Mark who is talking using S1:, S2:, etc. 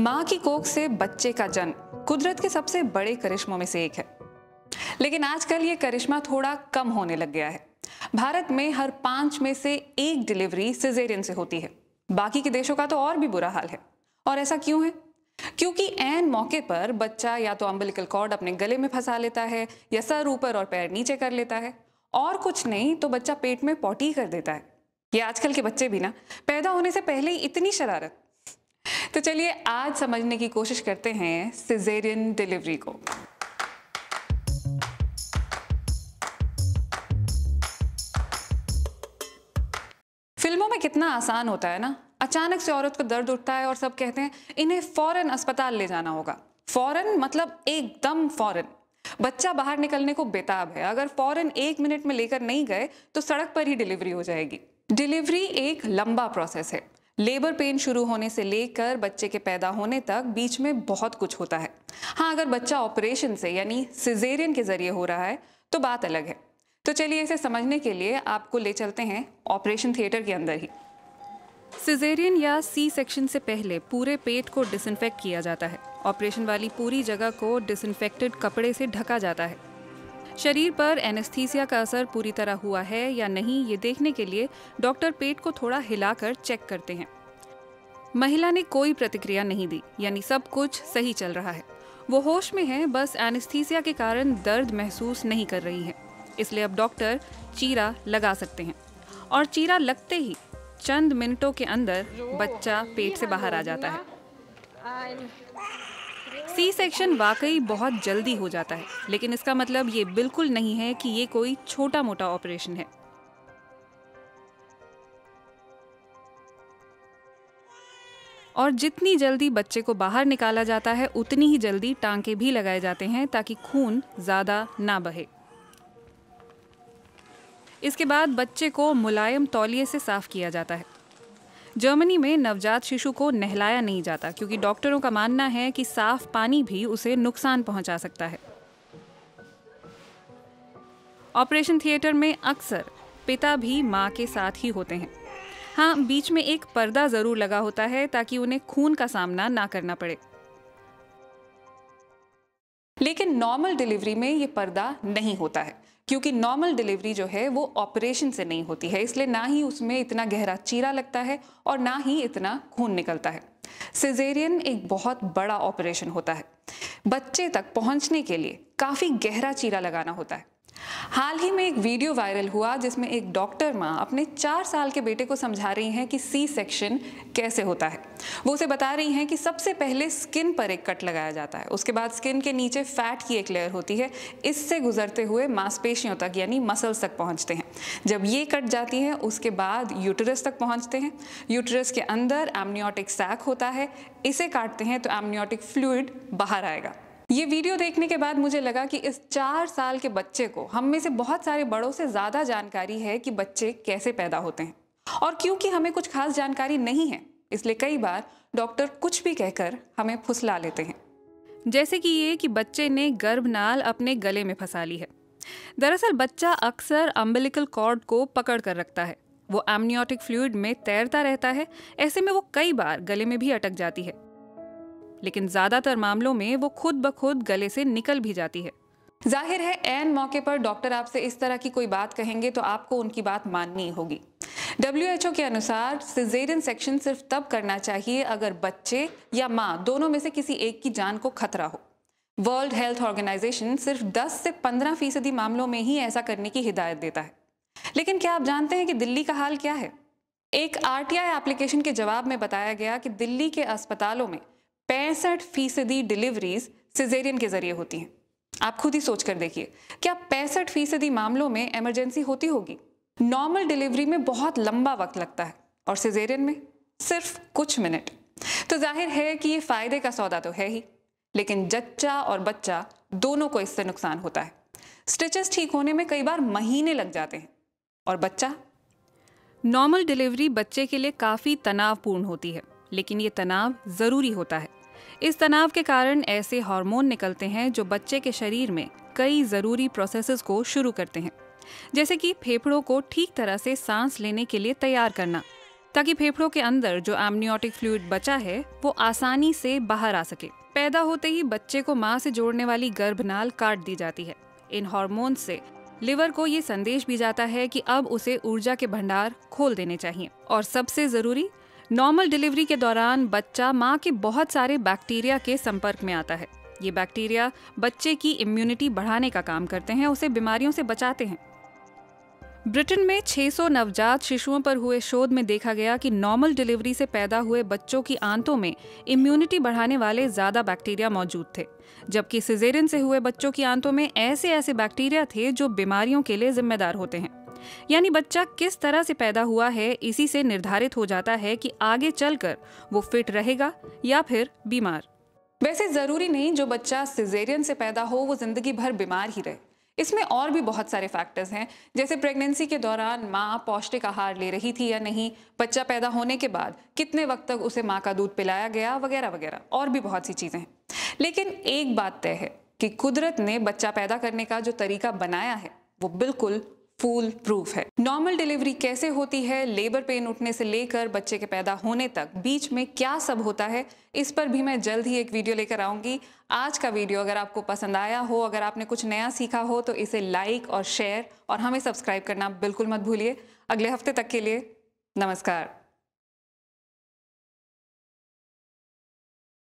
S1: माँ की कोख से बच्चे का जन्म कुदरत के सबसे बड़े करिश्मों में से एक है। लेकिन आजकल ये करिश्मा थोड़ा कम होने लग गया है। भारत में हर 5 में से 1 डिलीवरी सिजेरियन से होती है। बाकी के देशों का तो और भी बुरा हाल है। और ऐसा क्यों है? क्योंकि ऐन मौके पर बच्चा या तो अम्बिलिकल कॉर्ड अपने गले में फंसा लेता है या सर ऊपर और पैर नीचे कर लेता है, और कुछ नहीं तो बच्चा पेट में पॉटी कर देता है। ये आजकल के बच्चे भी ना पैदा होने से पहले ही इतनी शरारत। तो चलिए आज समझने की कोशिश करते हैं सिजेरियन डिलीवरी को। फिल्मों में कितना आसान होता है ना, अचानक से औरत को दर्द उठता है और सब कहते हैं इन्हें फौरन अस्पताल ले जाना होगा। फौरन मतलब एकदम फौरन। बच्चा बाहर निकलने को बेताब है, अगर फौरन 1 मिनट में लेकर नहीं गए तो सड़क पर ही डिलीवरी हो जाएगी। डिलीवरी एक लंबा प्रोसेस है। लेबर पेन शुरू होने से लेकर बच्चे के पैदा होने तक बीच में बहुत कुछ होता है। हाँ, अगर बच्चा ऑपरेशन से यानी सिजेरियन के जरिए हो रहा है तो बात अलग है। तो चलिए इसे समझने के लिए आपको ले चलते हैं ऑपरेशन थिएटर के अंदर ही। सिजेरियन या सी सेक्शन से पहले पूरे पेट को डिसइंफेक्ट किया जाता है। ऑपरेशन वाली पूरी जगह को डिसइंफेक्टेड कपड़े से ढका जाता है। शरीर पर एनेस्थीसिया का असर पूरी तरह हुआ है या नहीं, ये देखने के लिए डॉक्टर पेट को थोड़ा हिलाकर चेक करते हैं। महिला ने कोई प्रतिक्रिया नहीं दी, यानी सब कुछ सही चल रहा है। वो होश में है, बस एनेस्थीसिया के कारण दर्द महसूस नहीं कर रही है। इसलिए अब डॉक्टर चीरा लगा सकते हैं। और चीरा लगते ही चंद मिनटों के अंदर बच्चा पेट से बाहर आ जाता है। सी सेक्शन वाकई बहुत जल्दी हो जाता है, लेकिन इसका मतलब ये बिल्कुल नहीं है कि ये कोई छोटा मोटा ऑपरेशन है। और जितनी जल्दी बच्चे को बाहर निकाला जाता है उतनी ही जल्दी टांके भी लगाए जाते हैं ताकि खून ज्यादा ना बहे। इसके बाद बच्चे को मुलायम तौलिए से साफ किया जाता है। जर्मनी में नवजात शिशु को नहलाया नहीं जाता क्योंकि डॉक्टरों का मानना है कि साफ पानी भी उसे नुकसान पहुंचा सकता है। ऑपरेशन थिएटर में अक्सर पिता भी मां के साथ ही होते हैं। हाँ, बीच में एक पर्दा जरूर लगा होता है ताकि उन्हें खून का सामना ना करना पड़े। लेकिन नॉर्मल डिलीवरी में ये पर्दा नहीं होता है, क्योंकि नॉर्मल डिलीवरी जो है वो ऑपरेशन से नहीं होती है, इसलिए ना ही उसमें इतना गहरा चीरा लगता है और ना ही इतना खून निकलता है। सिजेरियन एक बहुत बड़ा ऑपरेशन होता है। बच्चे तक पहुंचने के लिए काफी गहरा चीरा लगाना होता है। हाल ही में एक वीडियो वायरल हुआ जिसमें एक डॉक्टर माँ अपने 4 साल के बेटे को समझा रही हैं कि सी सेक्शन कैसे होता है। वो उसे बता रही हैं कि सबसे पहले स्किन पर एक कट लगाया जाता है, उसके बाद स्किन के नीचे फैट की एक लेयर होती है, इससे गुजरते हुए मांसपेशियों तक यानी मसल्स तक पहुंचते हैं। जब ये कट जाती है उसके बाद यूटेरस तक पहुंचते हैं। यूटेरस के अंदर एमनियोटिक सैक होता है, इसे काटते हैं तो एमनियोटिक फ्लूइड बाहर आएगा। ये वीडियो देखने के बाद मुझे लगा कि इस 4 साल के बच्चे को हम में से बहुत सारे बड़ों से ज्यादा जानकारी है कि बच्चे कैसे पैदा होते हैं। और क्योंकि हमें कुछ खास जानकारी नहीं है, इसलिए कई बार डॉक्टर कुछ भी कहकर हमें फुसला लेते हैं, जैसे कि ये कि बच्चे ने गर्भनाल अपने गले में फंसा ली है। दरअसल बच्चा अक्सर अम्बिलिकल कॉर्ड को पकड़ कर रखता है। वो एमनियोटिक फ्लूइड में तैरता रहता है, ऐसे में वो कई बार गले में भी अटक जाती है, लेकिन ज्यादातर मामलों में वो खुद ब खुद गले से निकल भी जाती है। जाहिर है ऐन मौके पर डॉक्टर आपसे इस तरह की कोई बात कहेंगे तो आपको उनकी बात माननी होगी। WHO के अनुसार सिजेरियन सेक्शन सिर्फ तब करना चाहिए अगर बच्चे या माँ दोनों में से किसी एक की जान को खतरा हो। वर्ल्ड हेल्थ ऑर्गेनाइजेशन सिर्फ 10 से 15% मामलों में ही ऐसा करने की हिदायत देता है। लेकिन क्या आप जानते हैं कि दिल्ली का हाल क्या है? एक RTI एप्लीकेशन के जवाब में बताया गया कि दिल्ली के अस्पतालों में 65% डिलीवरीज सिजेरियन के जरिए होती हैं। आप खुद ही सोच कर देखिए, क्या 65% मामलों में इमरजेंसी होती होगी? नॉर्मल डिलीवरी में बहुत लंबा वक्त लगता है और सिजेरियन में सिर्फ कुछ मिनट। तो जाहिर है कि ये फायदे का सौदा तो है ही, लेकिन जच्चा और बच्चा दोनों को इससे नुकसान होता है। स्टिचेस ठीक होने में कई बार महीने लग जाते हैं। और बच्चा? नॉर्मल डिलीवरी बच्चे के लिए काफी तनावपूर्ण होती है, लेकिन ये तनाव जरूरी होता है। इस तनाव के कारण ऐसे हार्मोन निकलते हैं जो बच्चे के शरीर में कई जरूरी प्रोसेसेस को शुरू करते हैं, जैसे कि फेफड़ों को ठीक तरह से सांस लेने के लिए तैयार करना, ताकि फेफड़ों के अंदर जो एमनियोटिक फ्लूइड बचा है वो आसानी से बाहर आ सके। पैदा होते ही बच्चे को माँ से जोड़ने वाली गर्भनाल काट दी जाती है। इन हार्मोन से लिवर को ये संदेश भी जाता है कि अब उसे ऊर्जा के भंडार खोल देने चाहिए। और सबसे जरूरी, नॉर्मल डिलीवरी के दौरान बच्चा माँ के बहुत सारे बैक्टीरिया के संपर्क में आता है। ये बैक्टीरिया बच्चे की इम्यूनिटी बढ़ाने का काम करते हैं, उसे बीमारियों से बचाते हैं। ब्रिटेन में 600 नवजात शिशुओं पर हुए शोध में देखा गया कि नॉर्मल डिलीवरी से पैदा हुए बच्चों की आंतों में इम्यूनिटी बढ़ाने वाले ज्यादा बैक्टीरिया मौजूद थे, जबकि सिजेरियन से हुए बच्चों की आंतों में ऐसे बैक्टीरिया थे जो बीमारियों के लिए जिम्मेदार होते हैं। यानी बच्चा किस तरह से पैदा हुआ है, इसी से निर्धारित हो जाता है कि आगे चलकर वो फिट रहेगा या फिर बीमार। वैसे जरूरी नहीं जो बच्चा सिजेरियन से पैदा हो वो जिंदगी भर बीमार ही रहे। इसमें और भी बहुत सारे फैक्टर्स हैं, जैसे प्रेगनेंसी के दौरान माँ पौष्टिक आहार ले रही थी या नहीं, बच्चा पैदा होने के बाद कितने वक्त तक उसे माँ का दूध पिलाया गया, वगैरह वगैरह, और भी बहुत सी चीजें हैं। लेकिन एक बात तय है कि कुदरत ने बच्चा पैदा करने का जो तरीका बनाया है वो बिल्कुल फूल प्रूफ है। नॉर्मल डिलीवरी कैसे होती है, लेबर पेन उठने से लेकर बच्चे के पैदा होने तक बीच में क्या सब होता है, इस पर भी मैं जल्द ही एक वीडियो लेकर आऊंगी। आज का वीडियो अगर आपको पसंद आया हो, अगर आपने कुछ नया सीखा हो, तो इसे लाइक और शेयर और हमें सब्सक्राइब करना बिल्कुल मत भूलिए। अगले हफ्ते तक के लिए नमस्कार।